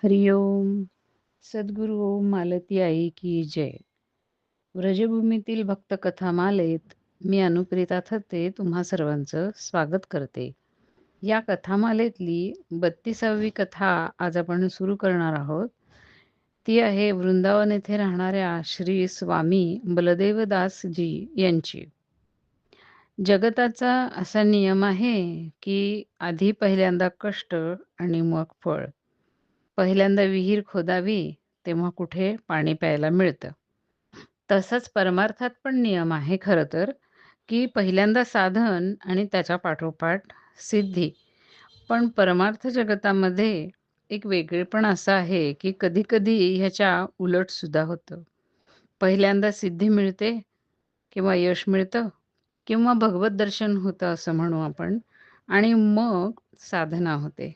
हरिओम. सद्गुरू ओम मालती आई की जय. व्रजभूमीतील भक्त कथामालेत मी अनुप्रिता थत्ते तुम्हा सर्वांचं स्वागत करते. या कथामालेतली 32वी कथा आज आपण सुरू करणार आहोत. ती आहे वृंदावन येथे राहणाऱ्या श्री स्वामी बलदेवदासजी यांची. जगताचा असा नियम आहे की आधी पहिल्यांदा कष्ट आणि मग फळ. पहिल्यांदा विहीर खोदावी तेव्हा कुठे पाणी प्यायला मिळतं. तसंच परमार्थात पण नियम आहे खरं तर, की पहिल्यांदा साधन आणि त्याच्या पाठोपाठ सिद्धी. पण परमार्थ जगतामध्ये एक वेगळेपण असं आहे, की कधी-कधी ह्याच्या उलट सुद्धा होतं. पहिल्यांदा सिद्धी मिळते किंवा यश मिळतं किंवा भगवत दर्शन होतं असं म्हणू आपण आणि मग साधना होते.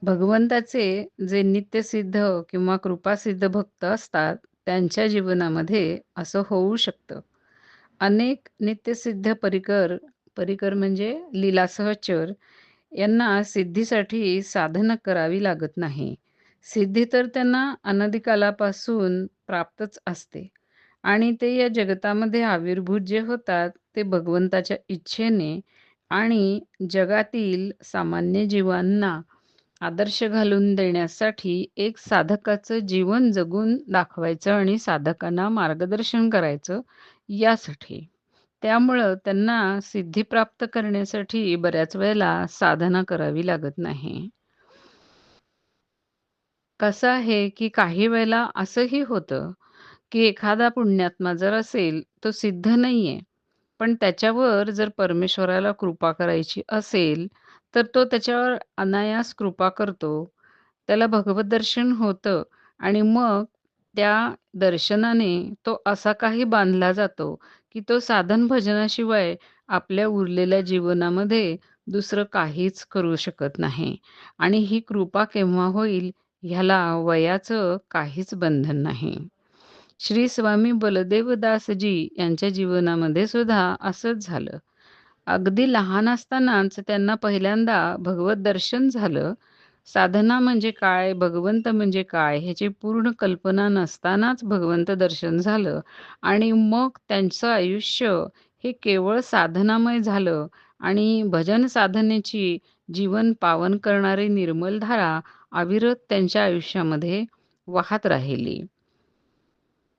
भगवंताचे जे नित्यसिद्ध किंवा कृपासिद्ध भक्त असतात, त्यांच्या जीवनामध्ये असं होऊ शकतं. अनेक नित्यसिद्ध परिकर, परिकर म्हणजे लीलासहचर, यांना सिद्धीसाठी साधना करावी लागत नाही. सिद्धी तर त्यांना अनादिकालापासून प्राप्तच असते आणि ते या जगतामध्ये आविर्भूत जे होतात, ते भगवंताच्या इच्छेने आणि जगातील सामान्य जीवांना आदर्श घालून देण्यासाठी एक साधकाचं जीवन जगून दाखवायचं आणि साधकांना मार्गदर्शन करायचं यासाठी. त्यामुळं त्यांना सिद्धी प्राप्त करण्यासाठी बऱ्याच वेळेला साधना करावी लागत नाही. कसं आहे, की काही वेळेला असंही होतं, की एखादा पुण्यात्मा जर असेल, तो सिद्ध नाहीये. पण त्याच्यावर जर परमेश्वराला कृपा करायची असेल, तर तो त्याच्यावर अनायास कृपा करतो. त्याला भगवत दर्शन होतं आणि मग त्या दर्शनाने तो असा काही बांधला जातो, की तो साधन भजनाशिवाय आपल्या उरलेल्या जीवनामध्ये दुसरं काहीच करू शकत नाही. आणि ही कृपा केव्हा होईल ह्याला वयाचं काहीच बंधन नाही. श्री स्वामी बलदेवदासजी यांच्या जीवनामध्ये सुद्धा असंच झालं. अगदी लहान असतानाच त्यांना पहिल्यांदा भगवत दर्शन झालं. साधना म्हणजे काय, भगवंत म्हणजे काय ह्याची पूर्ण कल्पना नसतानाच भगवंत दर्शन झालं आणि मग त्यांचं आयुष्य हे केवळ साधनामय झालं आणि भजन साधनेची जीवन पावन करणारी निर्मल धारा अविरत त्यांच्या आयुष्यामध्ये वाहत राहिली.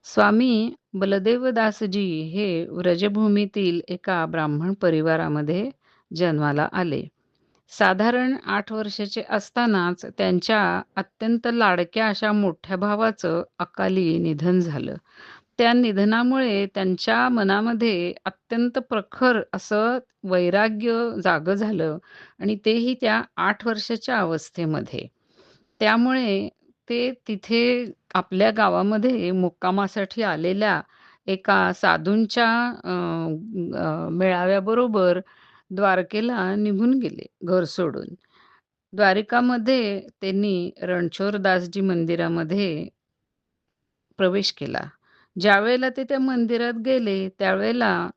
स्वामी बलदेवदासजी हे व्रजभूमीतील एका ब्राह्मण परिवारामध्ये जन्माला आले. साधारण 8 वर्षाचे असतानाच त्यांच्या अत्यंत लाडक्या अशा मोठ्या भावाचं अकाली निधन झालं. त्या निधनामुळे त्यांच्या मनामध्ये अत्यंत प्रखर असं वैराग्य जागं झालं आणि तेही त्या 8 वर्षाच्या अवस्थेमध्ये. त्यामुळे ते तिथे आपल्या गावामध्ये मुक्कामासाठी आलेल्या एका साधूंच्या मेळाव्याबरोबर द्वारकेला निघून गेले घर सोडून. द्वारिकामध्ये त्यांनी रणछोडदासजी मंदिरामध्ये प्रवेश केला. ज्यावेळेला ते त्या मंदिरात गेले, त्यावेळेला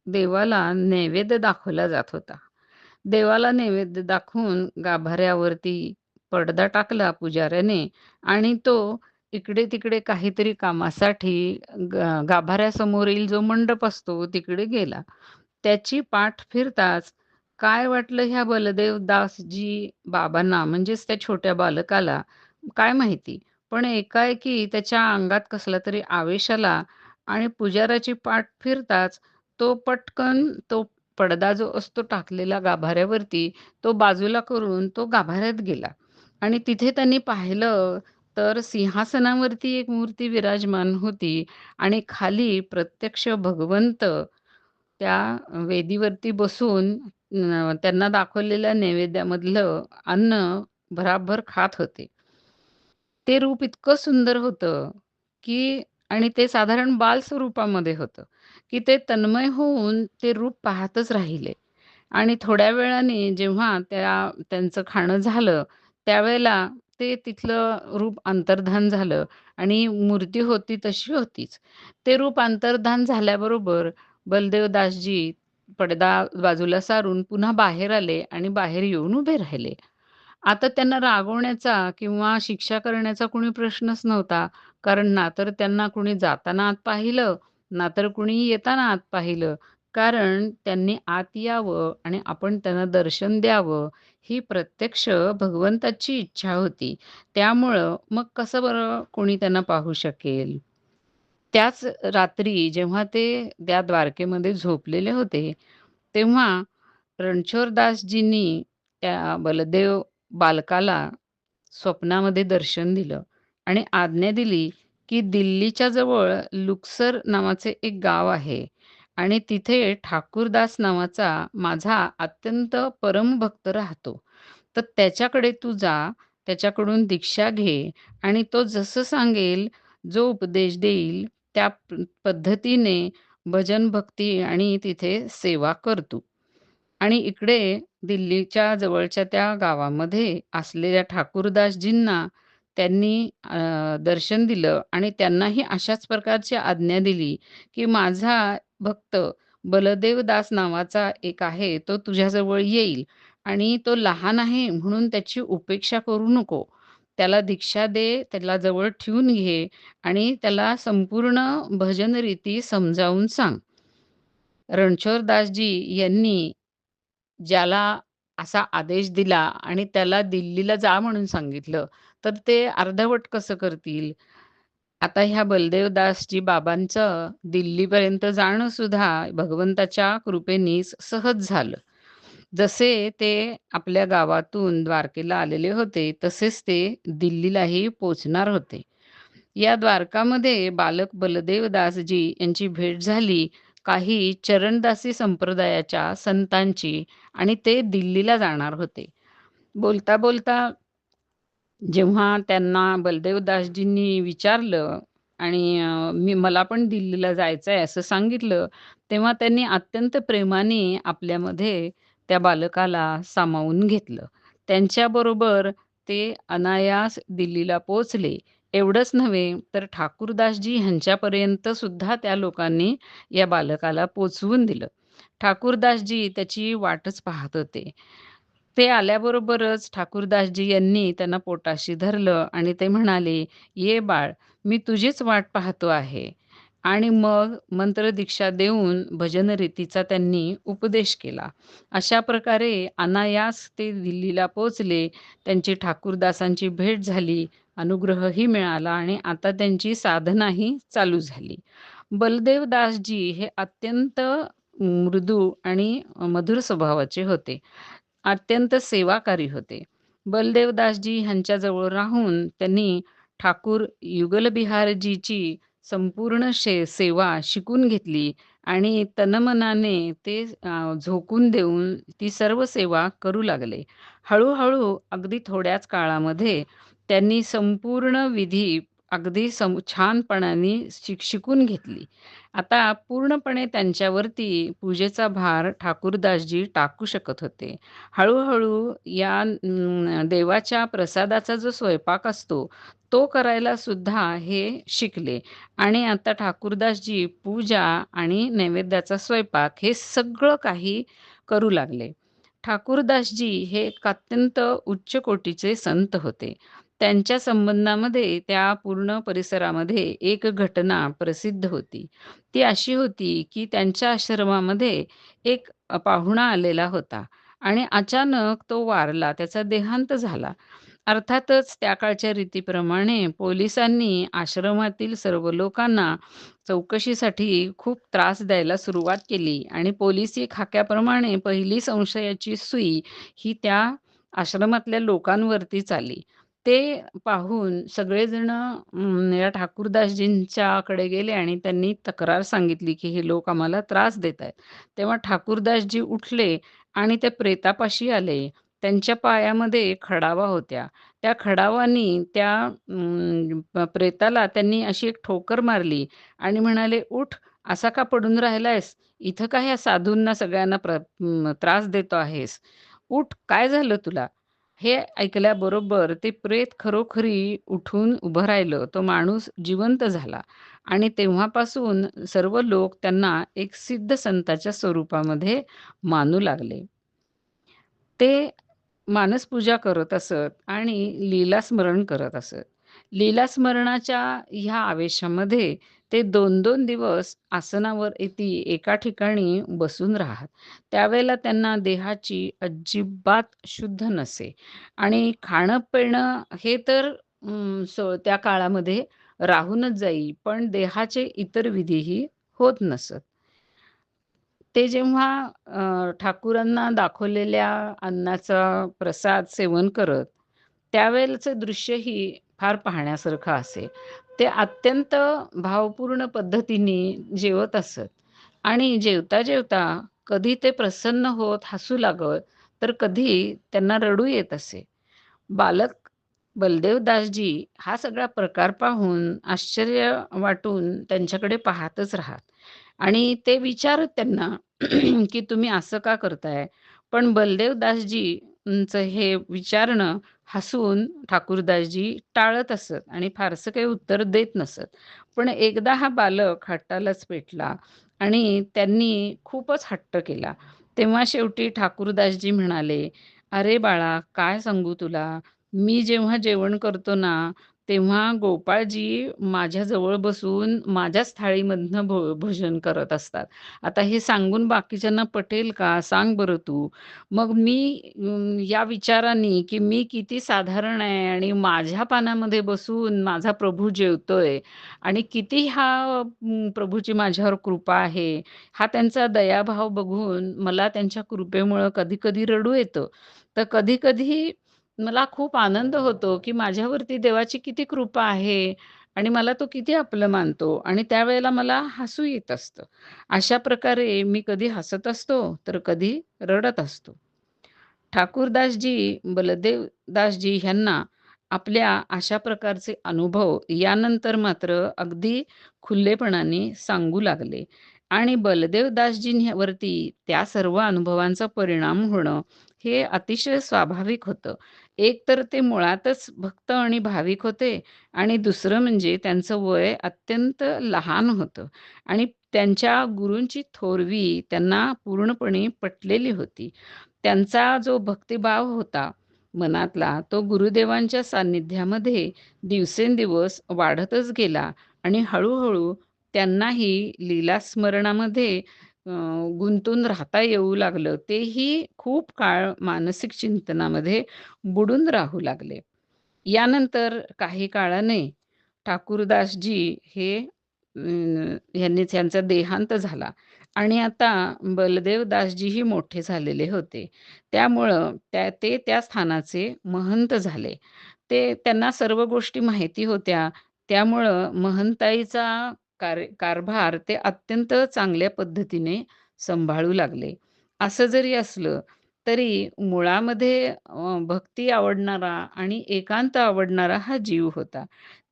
देवाला नैवेद्य दाखवला जात होता. देवाला नैवेद्य दाखवून गाभाऱ्यावरती पडदा टाकला पुजाऱ्याने आणि तो इकडे-तिकडे काहीतरी कामासाठी गाभाऱ्यासमोरील जो मंडप असतो तिकडे गेला. त्याची पाठ फिरताच काय वाटलं ह्या बलदेवदासजी बाबांना म्हणजेच त्या छोट्या बालकाला काय माहिती. पण एकाएकी त्याच्या अंगात कसला तरी आवेश आला आणि पुजाऱ्याची पाठ फिरताच तो पटकन तो पडदा जो असतो टाकलेला गाभाऱ्यावरती, तो बाजूला करून तो गाभाऱ्यात गेला आणि तिथे त्यांनी पाहिलं तर सिंहासनावरती एक मूर्ती विराजमान होती आणि खाली प्रत्यक्ष भगवंत त्या वेदीवरती बसून त्यांना दाखवलेल्या नैवेद्यामधलं अन्न भराभर खात होते. ते रूप इतकं सुंदर होतं, की आणि ते साधारण बालस्वरूपामध्ये होतं, की ते तन्मय होऊन ते रूप पाहतच राहिले. आणि थोड्या वेळाने जेव्हा त्यांचं खाणं झालं, त्यावेळेला ते तिथलं रूप अंतर्धान झालं आणि मूर्ती होती तशी होतीच. ते रूप अंतर्धान झाल्याबरोबर बलदेवदासजी पडदा बाजूला सारून पुन्हा बाहेर आले आणि बाहेर येऊन उभे राहिले. आता त्यांना रागवण्याचा किंवा शिक्षा करण्याचा कुणी प्रश्नच नव्हता. कारण ना तर त्यांना कुणी जाताना आत पाहिलं, ना तर कुणी येताना आत पाहिलं. कारण त्यांनी आत यावं आणि आपण त्यांना दर्शन द्यावं, ही प्रत्यक्ष भगवंताची इच्छा होती. त्यामुळं मग कसं बरं कोणी त्यांना पाहू शकेल? त्याच रात्री जेव्हा ते त्या द्वारकेमध्ये झोपलेले होते, तेव्हा रणछोडदासजींनी त्या बलदेव बालकाला स्वप्नामध्ये दर्शन दिलं आणि आज्ञा दिली, की दिल्लीच्या जवळ लुक्सर नावाचे एक गाव आहे आणि तिथे ठाकूरदास नावाचा माझा अत्यंत परमभक्त राहतो. तर त्याच्याकडे तू जा, त्याच्याकडून दीक्षा घे आणि तो जसं सांगेल, जो उपदेश देईल त्या पद्धतीने भजन, भक्ती आणि तिथे सेवा कर आणि इकडे दिल्लीच्या जवळच्या त्या गावामध्ये असलेल्या ठाकूरदासजींना त्यांनी दर्शन दिलं आणि त्यांनाही अशाच प्रकारची आज्ञा दिली, की माझा भक्त बलदेवदास नावाचा एक आहे, तो तुझ्याजवळ येईल आणि तो लहान आहे म्हणून त्याची उपेक्षा करू नको. त्याला दीक्षा दे, त्याला जवळ ठेवून घे आणि त्याला संपूर्ण भजन रीती समजावून सांग. रणछोडदासजी यांनी ज्याला असा आदेश दिला आणि त्याला दिल्लीला जा म्हणून सांगितलं, तर ते अर्धवट कसं करतील? आता ह्या बलदेवदासजी बाबांचं दिल्लीपर्यंत जाणं सुद्धा भगवंताच्या कृपेनीच सहज झालं. जसे ते आपल्या गावातून द्वारकेला आलेले होते, तसेच ते दिल्लीलाही पोहोचणार होते. या द्वारकामध्ये बालक बलदेवदासजी यांची भेट झाली काही चरणदासी संप्रदायाच्या संतांची आणि ते दिल्लीला जाणार होते. बोलता बोलता जेव्हा त्यांना बलदेवदासजींनी विचारलं आणि मला पण दिल्लीला जायचं आहे असं सांगितलं, तेव्हा त्यांनी अत्यंत प्रेमाने आपल्यामध्ये त्या बालकाला सामावून घेतलं. त्यांच्याबरोबर ते अनायास दिल्लीला पोहोचले. एवढंच नव्हे तर ठाकूरदासजी ह्यांच्यापर्यंत सुद्धा त्या लोकांनी या बालकाला पोहोचवून दिलं. ठाकूरदासजी त्याची वाटच पाहत होते. ते आल्याबरोबरच ठाकूरदासजी यांनी त्यांना पोटाशी धरलं आणि ते म्हणाले, "ये बाळ, मी तुझीच वाट पाहतो आहे." आणि मग मंत्रदीक्षा देऊन भजन रीतीचा त्यांनी उपदेश केला. अशा प्रकारे अनायास ते दिल्लीला पोहोचले. त्यांची ठाकूरदासांची भेट झाली, अनुग्रहही मिळाला आणि आता त्यांची साधनाही चालू झाली. बलदेवदासजी हे अत्यंत मृदू आणि मधुर स्वभावाचे होते. अत्यंत सेवाकारी होते. बलदेवदासजी ह्यांच्याजवळ राहून त्यांनी ठाकूर युगलबिहारजीची संपूर्ण सेवा शिकून घेतली आणि तनमनाने ते झोकून देऊन ती सर्व सेवा करू लागले. हळू अगदी थोड्याच काळामध्ये त्यांनी संपूर्ण विधी अगदी छानपणाने शिकून घेतली. आता पूर्णपणे त्यांच्यावरती पूजेचा भार ठाकूरदासजी टाकू शकत होते. हळू-हळू या देवाच्या प्रसादाचा जो स्वयंपाक असतो, तो करायला सुद्धा हे शिकले आणि आता ठाकूरदासजी पूजा आणि नैवेद्याचा स्वयंपाक हे सगळं काही करू लागले. ठाकूरदासजी हे एक अत्यंत उच्च कोटीचे संत होते. त्यांच्या संबंधामध्ये त्या पूर्ण परिसरामध्ये एक घटना प्रसिद्ध होती. ती अशी होती, की त्यांच्या आश्रमामध्ये एक पाहुणा आलेला होता आणि अचानक तो वारला. त्याचा देहांत झाला. अर्थातच त्या काळच्या रीतीप्रमाणे पोलिसांनी आश्रमातील सर्व लोकांना चौकशीसाठी खूप त्रास द्यायला सुरुवात केली आणि पोलिसी खाक्याप्रमाणे पहिली संशयाची सुई ही त्या आश्रमातल्या लोकांवरतीच आली. ते पाहून सगळेजण या ठाकूरदासजींच्याकडे गेले आणि त्यांनी तक्रार सांगितली, की हे लोक आम्हाला त्रास देत आहेत. तेव्हा ठाकूरदासजी उठले आणि ते प्रेतापाशी आले. त्यांच्या पायामध्ये खडावा होत्या. त्या खडावानी त्या प्रेताला त्यांनी अशी एक ठोकर मारली आणि म्हणाले, "उठ, असा का पडून राहिलायस? इथं का ह्या साधूंना सगळ्यांना त्रास देतो आहेस? उठ, काय झालं तुला?" हे ऐकल्याबरोबर ते प्रेत खरोखरी उठून उभं राहिलं. तो माणूस जिवंत झाला आणि तेव्हापासून सर्व लोक त्यांना एक सिद्ध संताच्या स्वरूपामध्ये मानू लागले. ते मानसपूजा करत असत आणि लीलास्मरण करत असत. लीलास्मरणाच्या ह्या आवेशामध्ये ते 2-2 दिवस आसनावर ती एका ठिकाणी बसून राहत. त्यावेळेला त्यांना देहाची अजिबात शुद्ध नसे आणि खाणं-पिणं हे तर त्या काळामध्ये राहूनच जाई, पण देहाचे इतर विधीही होत नसत. ते जेव्हा ठाकूरांना दाखवलेल्या अन्नाचा प्रसाद सेवन करत, त्यावेळेचं दृश्यही फार पाहण्यासारखं असे. ते अत्यंत भावपूर्ण पद्धतीने जेवत असत आणि जेवता-जेवता कधी ते प्रसन्न होत हसू लागत, तर कधी त्यांना रडू येत असे. बालक बलदेवदासजी हा सगळा प्रकार पाहून आश्चर्य वाटून त्यांच्याकडे पाहतच राहत आणि ते विचारत त्यांना की तुम्ही असं का करताय? पण बलदेवदासजींचं हे विचारणं हसून ठाकूरदासजी टाळत असत आणि फारसं काही उत्तर देत नसत. पण एकदा हा बालक हट्टालाच पेटला आणि त्यांनी खूपच हट्ट केला. तेव्हा शेवटी ठाकूरदासजी म्हणाले, "अरे बाळा, काय सांगू तुला? मी जेव्हा जेवण करतो ना, तेव्हा गोपाळजी माझ्याजवळ बसून माझ्याच थाळीमधनं भोजन करत असतात. आता हे सांगून बाकीच्यांना पटेल का? सांग बरं तू. मग मी या विचाराने, की मी किती साधारण आहे आणि माझ्या पानामध्ये बसून माझा प्रभू जेवतोय आणि किती प्रभूची माझ्यावर कृपा आहे, हा त्यांचा दयाभाव बघून मला त्यांच्या कृपेमुळं कधी-कधी रडू येतं. तर कधी-कधी मला खूप आनंद होतो, की माझ्यावरती देवाची किती कृपा आहे आणि मला तो किती आपलं मानतो आणि त्यावेळेला मला हसू येत असतं. अशा प्रकारे मी कधी हसत असतो, तर कधी रडत असतो. ठाकूरदासजी, बलदेवदासजी ह्यांना आपल्या अशा प्रकारचे अनुभव यानंतर मात्र अगदी खुलेपणाने सांगू लागले आणि बलदेवदासजींवरती त्या सर्व अनुभवांचा परिणाम होणं हे अतिशय स्वाभाविक होतं. एक तर ते मुळातच भक्त आणि भाविक होते आणि दुसरं म्हणजे त्यांचं वय अत्यंत लहान होतं आणि त्यांच्या गुरूंची थोरवी त्यांना पूर्णपणे पटलेली होती. त्यांचा जो भक्तिभाव होता मनातला, तो गुरुदेवांच्या सान्निध्यामध्ये दिवसेंदिवस वाढतच गेला आणि हळू-हळू त्यांनाही लीलास्मरणामध्ये अ, गुंतून राहता येऊ लागलं. तेही खूप काळ मानसिक चिंतनामध्ये बुडून राहू लागले. यानंतर काही काळाने ठाकूरदासजी हे ह्यांनीच यांचा देहांत झाला आणि आता बलदेवदासजीही मोठे झालेले होते. त्यामुळं ते त्या स्थानाचे महंत झाले. त्यांना सर्व गोष्टी माहिती होत्या. त्यामुळं महंताईचा कारभार ते अत्यंत चांगल्या पद्धतीने सांभाळू लागले. असं जरी असलं, तरी मुळामध्ये भक्ती आवडणारा आणि एकांत आवडणारा हा जीव होता.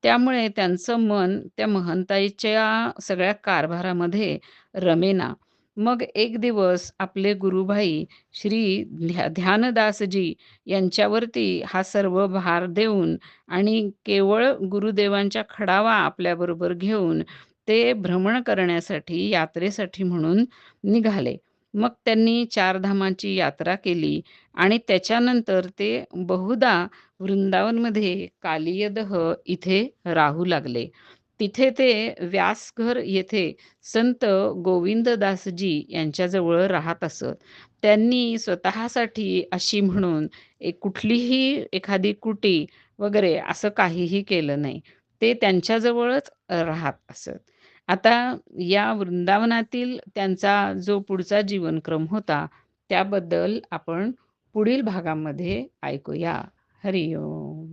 त्यामुळे त्यांचं मन त्या महंताईच्या सगळ्या कारभारामध्ये रमेना. मग एक दिवस आपले गुरुभाई श्री ध्यानदासजी यांच्यावरती हा सर्व भार देऊन आणि केवळ गुरुदेवांच्या खडावा आपल्याबरोबर घेऊन ते भ्रमण करण्यासाठी, यात्रेसाठी म्हणून निघाले. मग त्यांनी चार धामांची यात्रा केली आणि त्याच्यानंतर ते बहुधा वृंदावनमध्ये कालियदह इथे राहू लागले. तिथे ते व्यासघर येथे संत गोविंददासजी यांच्याजवळ राहत असत. त्यांनी स्वतःसाठी अशी म्हणून कुठलीही एखादी कुटी वगैरे असं काहीही केलं नाही. ते त्यांच्याजवळच राहत असत. आता या वृंदावनातील त्यांचा जो पुढचा जीवनक्रम होता, त्याबद्दल आपण पुढील भागामध्ये ऐकूया. हरी ओम.